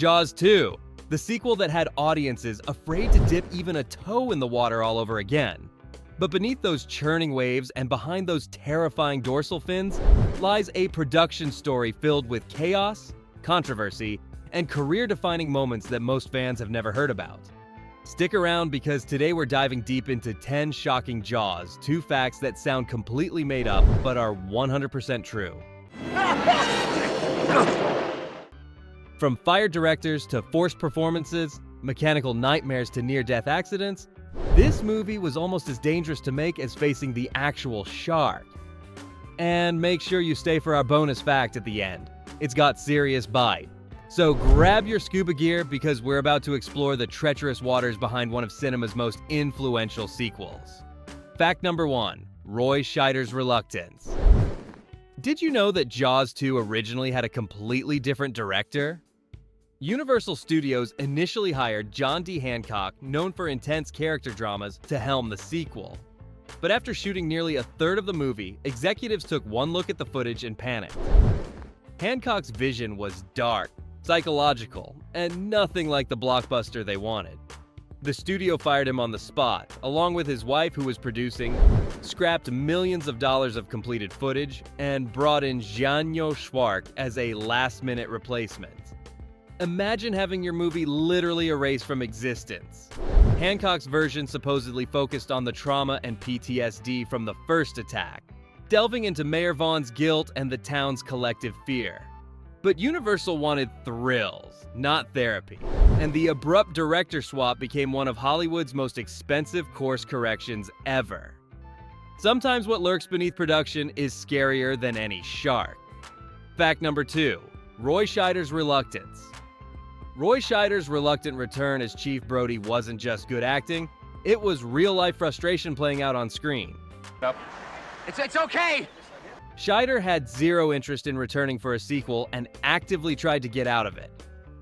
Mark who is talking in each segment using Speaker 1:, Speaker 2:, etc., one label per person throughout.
Speaker 1: Jaws 2, the sequel that had audiences afraid to dip even a toe in the water all over again. But beneath those churning waves and behind those terrifying dorsal fins lies a production story filled with chaos, controversy, and career-defining moments that most fans have never heard about. Stick around because today we're diving deep into 10 shocking Jaws, 2 facts that sound completely made up but are 100% true. From fire directors to forced performances, mechanical nightmares to near-death accidents, this movie was almost as dangerous to make as facing the actual shark. And make sure you stay for our bonus fact at the end. It's got serious bite. So grab your scuba gear because we're about to explore the treacherous waters behind one of cinema's most influential sequels. Fact number 1, Roy Scheider's reluctance. Did you know that Jaws 2 originally had a completely different director? Universal Studios initially hired John D. Hancock, known for intense character dramas, to helm the sequel. But after shooting nearly a third of the movie, executives took one look at the footage and panicked. Hancock's vision was dark, psychological, and nothing like the blockbuster they wanted. The studio fired him on the spot, along with his wife who was producing, scrapped millions of dollars of completed footage, and brought in Janio Schwark as a last-minute replacement. Imagine having your movie literally erased from existence. Hancock's version supposedly focused on the trauma and PTSD from the first attack, delving into Mayor Vaughn's guilt and the town's collective fear. But Universal wanted thrills, not therapy, and the abrupt director swap became one of Hollywood's most expensive course corrections ever. Sometimes what lurks beneath production is scarier than any shark. Fact number 2, Roy Scheider's reluctance. Roy Scheider's reluctant return as Chief Brody wasn't just good acting, it was real-life frustration playing out on screen.
Speaker 2: It's okay!
Speaker 1: Scheider had zero interest in returning for a sequel and actively tried to get out of it.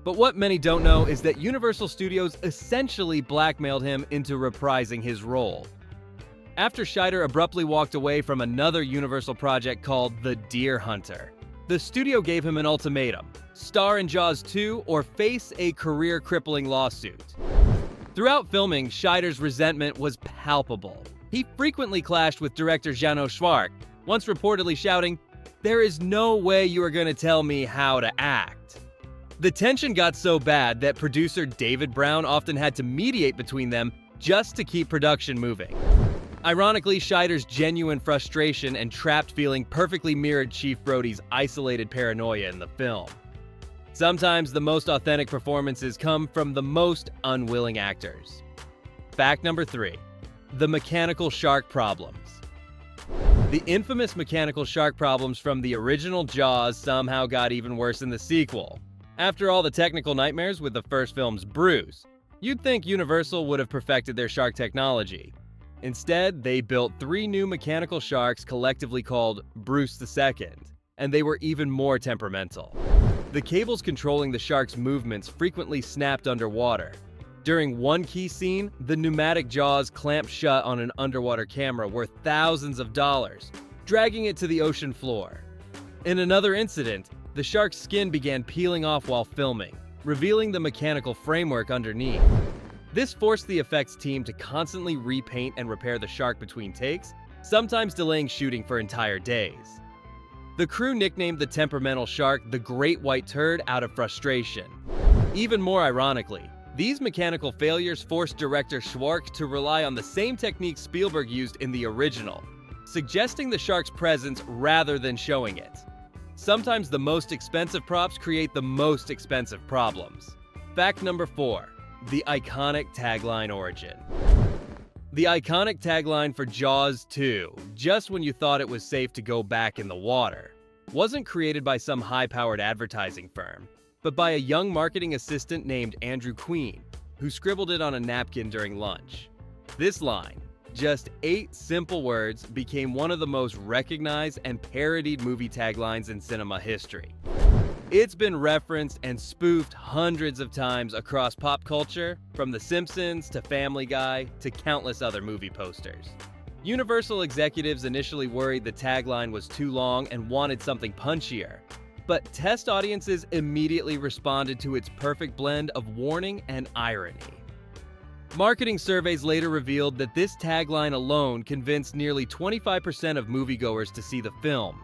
Speaker 1: But what many don't know is that Universal Studios essentially blackmailed him into reprising his role. After Scheider abruptly walked away from another Universal project called The Deer Hunter, the studio gave him an ultimatum: star in Jaws 2 or face a career-crippling lawsuit. Throughout filming, Scheider's resentment was palpable. He frequently clashed with director Janio Schwark, once reportedly shouting, "There is no way you are going to tell me how to act." The tension got so bad that producer David Brown often had to mediate between them just to keep production moving. Ironically, Scheider's genuine frustration and trapped feeling perfectly mirrored Chief Brody's isolated paranoia in the film. Sometimes the most authentic performances come from the most unwilling actors. Fact number 3, the mechanical shark problems. The infamous mechanical shark problems from the original Jaws somehow got even worse in the sequel. After all the technical nightmares with the first film's Bruce, you'd think Universal would have perfected their shark technology. Instead, they built 3 new mechanical sharks collectively called Bruce II, and they were even more temperamental. The cables controlling the shark's movements frequently snapped underwater. During one key scene, the pneumatic jaws clamped shut on an underwater camera worth thousands of dollars, dragging it to the ocean floor. In another incident, the shark's skin began peeling off while filming, revealing the mechanical framework underneath. This forced the effects team to constantly repaint and repair the shark between takes, sometimes delaying shooting for entire days. The crew nicknamed the temperamental shark the Great White Turd out of frustration. Even more ironically, these mechanical failures forced director Schwark to rely on the same techniques Spielberg used in the original, suggesting the shark's presence rather than showing it. Sometimes the most expensive props create the most expensive problems. Fact number 4, the iconic tagline origin. The iconic tagline for Jaws 2, "just when you thought it was safe to go back in the water," wasn't created by some high-powered advertising firm, but by a young marketing assistant named Andrew Queen, who scribbled it on a napkin during lunch. This line, just 8 simple words, became one of the most recognized and parodied movie taglines in cinema history. It's been referenced and spoofed hundreds of times across pop culture, from The Simpsons to Family Guy to countless other movie posters. Universal executives initially worried the tagline was too long and wanted something punchier. But test audiences immediately responded to its perfect blend of warning and irony. Marketing surveys later revealed that this tagline alone convinced nearly 25% of moviegoers to see the film.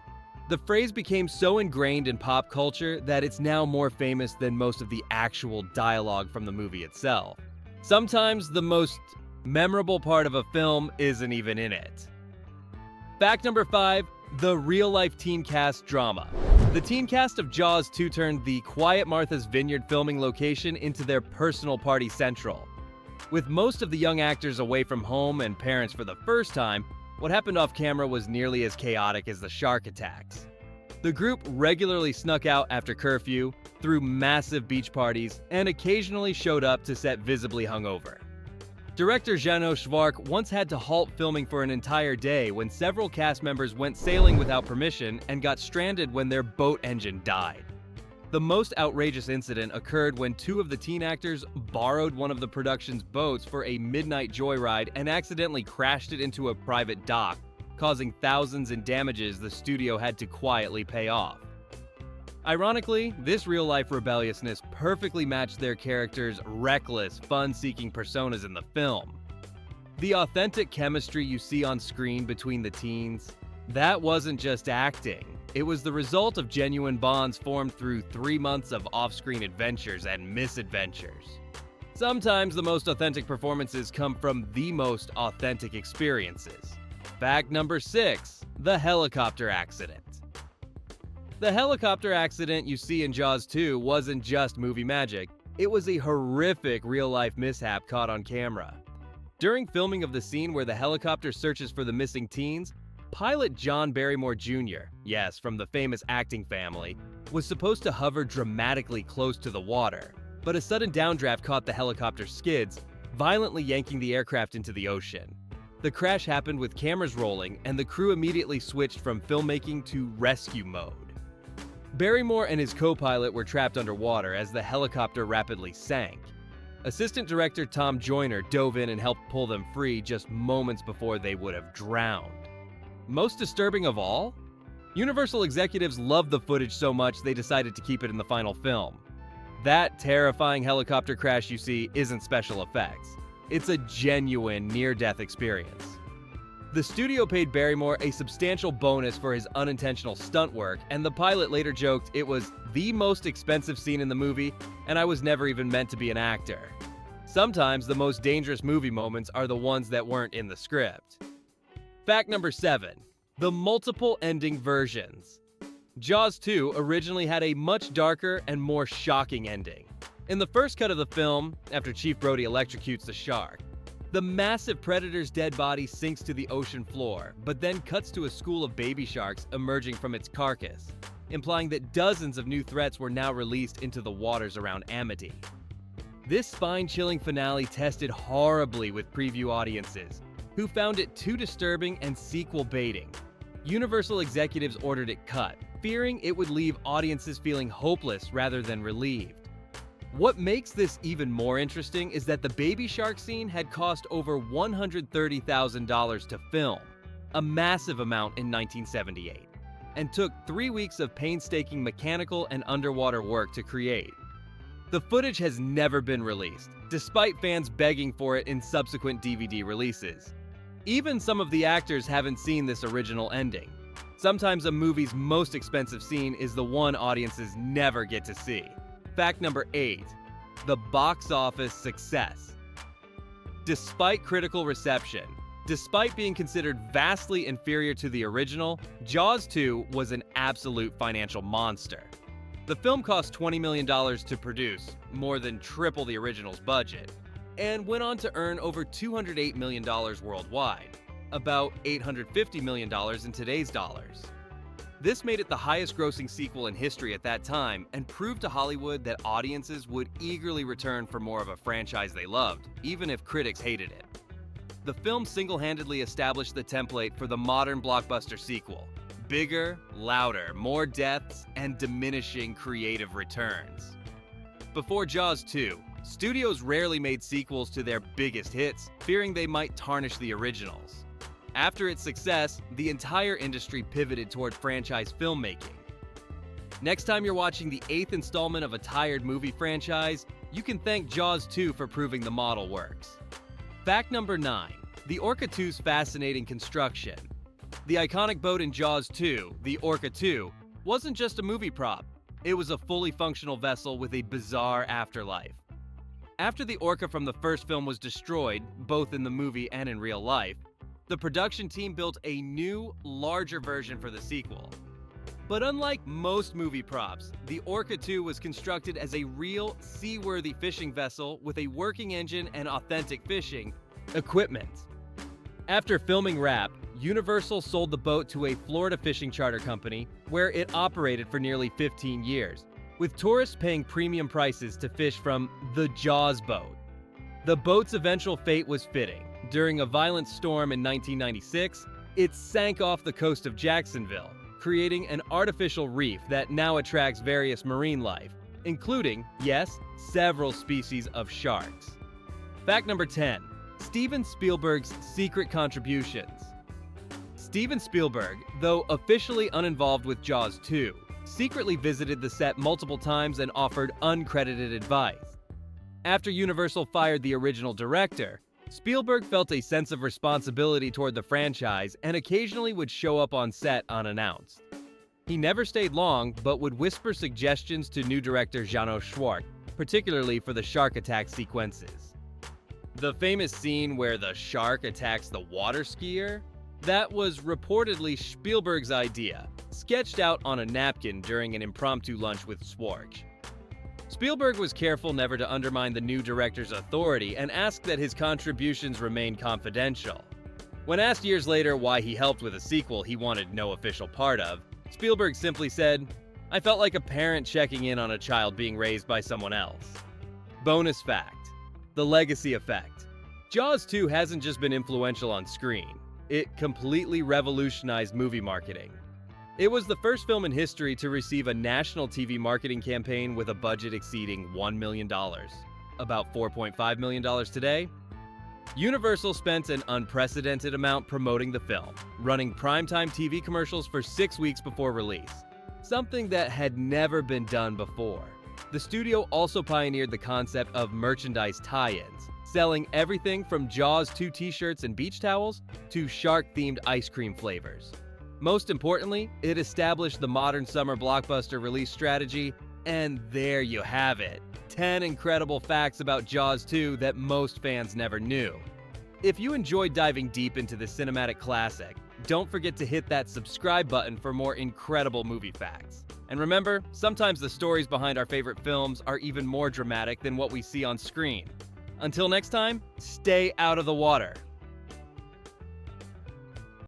Speaker 1: The phrase became so ingrained in pop culture that it's now more famous than most of the actual dialogue from the movie itself. Sometimes the most memorable part of a film isn't even in it. Fact number 5, the real-life teen cast drama. The teen cast of Jaws 2 turned the Quiet Martha's Vineyard filming location into their personal party central. With most of the young actors away from home and parents for the first time, what happened off camera was nearly as chaotic as the shark attacks. The group regularly snuck out after curfew, threw massive beach parties, and occasionally showed up to set visibly hungover. Director Janos Schwark once had to halt filming for an entire day when several cast members went sailing without permission and got stranded when their boat engine died. The most outrageous incident occurred when 2 of the teen actors borrowed one of the production's boats for a midnight joyride and accidentally crashed it into a private dock, causing thousands in damages the studio had to quietly pay off. Ironically, this real-life rebelliousness perfectly matched their characters' reckless, fun-seeking personas in the film. The authentic chemistry you see on screen between the teens, that wasn't just acting. It was the result of genuine bonds formed through 3 months of off-screen adventures and misadventures. Sometimes the most authentic performances come from the most authentic experiences. Fact number 6, the helicopter accident. The helicopter accident you see in Jaws 2 wasn't just movie magic. It was a horrific real-life mishap caught on camera. During filming of the scene where the helicopter searches for the missing teens, pilot John Barrymore Jr., yes, from the famous acting family, was supposed to hover dramatically close to the water, but a sudden downdraft caught the helicopter's skids, violently yanking the aircraft into the ocean. The crash happened with cameras rolling, and the crew immediately switched from filmmaking to rescue mode. Barrymore and his co-pilot were trapped underwater as the helicopter rapidly sank. Assistant director Tom Joyner dove in and helped pull them free just moments before they would have drowned. Most disturbing of all? Universal executives loved the footage so much they decided to keep it in the final film. That terrifying helicopter crash you see isn't special effects. It's a genuine near-death experience. The studio paid Barrymore a substantial bonus for his unintentional stunt work, and the pilot later joked it was the most expensive scene in the movie, and I was never even meant to be an actor. Sometimes the most dangerous movie moments are the ones that weren't in the script. Fact number 7, the multiple ending versions. Jaws 2 originally had a much darker and more shocking ending. In the first cut of the film, after Chief Brody electrocutes the shark, the massive predator's dead body sinks to the ocean floor, but then cuts to a school of baby sharks emerging from its carcass, implying that dozens of new threats were now released into the waters around Amity. This spine-chilling finale tested horribly with preview audiences, who found it too disturbing and sequel baiting. Universal executives ordered it cut, fearing it would leave audiences feeling hopeless rather than relieved. What makes this even more interesting is that the baby shark scene had cost over $130,000 to film, a massive amount in 1978, and took 3 weeks of painstaking mechanical and underwater work to create. The footage has never been released, despite fans begging for it in subsequent DVD releases. Even some of the actors haven't seen this original ending. Sometimes a movie's most expensive scene is the one audiences never get to see. Fact number 8, the box office success. Despite critical reception, despite being considered vastly inferior to the original, Jaws 2 was an absolute financial monster. The film cost $20 million to produce, more than triple the original's budget, and went on to earn over $208 million worldwide, about $850 million in today's dollars. This made it the highest-grossing sequel in history at that time and proved to Hollywood that audiences would eagerly return for more of a franchise they loved, even if critics hated it. The film single-handedly established the template for the modern blockbuster sequel: bigger, louder, more deaths, and diminishing creative returns. Before Jaws 2, studios rarely made sequels to their biggest hits, fearing they might tarnish the originals. After its success, the entire industry pivoted toward franchise filmmaking. Next time you're watching the 8th installment of a tired movie franchise, you can thank Jaws 2 for proving the model works. Fact number 9. The Orca II's fascinating construction. The iconic boat in Jaws 2, the Orca II, wasn't just a movie prop. It was a fully functional vessel with a bizarre afterlife. After the Orca from the first film was destroyed, both in the movie and in real life, the production team built a new, larger version for the sequel. But unlike most movie props, the Orca II was constructed as a real, seaworthy fishing vessel with a working engine and authentic fishing equipment. After filming Wrap, Universal sold the boat to a Florida fishing charter company, where it operated for nearly 15 years, with tourists paying premium prices to fish from the Jaws boat. The boat's eventual fate was fitting. During a violent storm in 1996, it sank off the coast of Jacksonville, creating an artificial reef that now attracts various marine life, including, yes, several species of sharks. Fact number 10. Steven Spielberg's secret contributions. Steven Spielberg, though officially uninvolved with Jaws 2, secretly visited the set multiple times and offered uncredited advice. After Universal fired the original director, Spielberg felt a sense of responsibility toward the franchise and occasionally would show up on set unannounced. He never stayed long, but would whisper suggestions to new director Janos Schwartz, particularly for the shark attack sequences. The famous scene where the shark attacks the water skier? That was reportedly Spielberg's idea, sketched out on a napkin during an impromptu lunch with Schwartz. Spielberg was careful never to undermine the new director's authority and asked that his contributions remain confidential. When asked years later why he helped with a sequel he wanted no official part of, Spielberg simply said, "I felt like a parent checking in on a child being raised by someone else." Bonus fact: the legacy effect. Jaws 2 hasn't just been influential on screen, it completely revolutionized movie marketing. It was the first film in history to receive a national TV marketing campaign with a budget exceeding $1 million. About $4.5 million today? Universal spent an unprecedented amount promoting the film, running primetime TV commercials for 6 weeks before release, something that had never been done before. The studio also pioneered the concept of merchandise tie-ins, selling everything from Jaws 2 t-shirts and beach towels to shark-themed ice cream flavors. Most importantly, it established the modern summer blockbuster release strategy, and there you have it. 10 incredible facts about Jaws 2 that most fans never knew. If you enjoyed diving deep into the cinematic classic, don't forget to hit that subscribe button for more incredible movie facts. And remember, sometimes the stories behind our favorite films are even more dramatic than what we see on screen. Until next time, stay out of the water.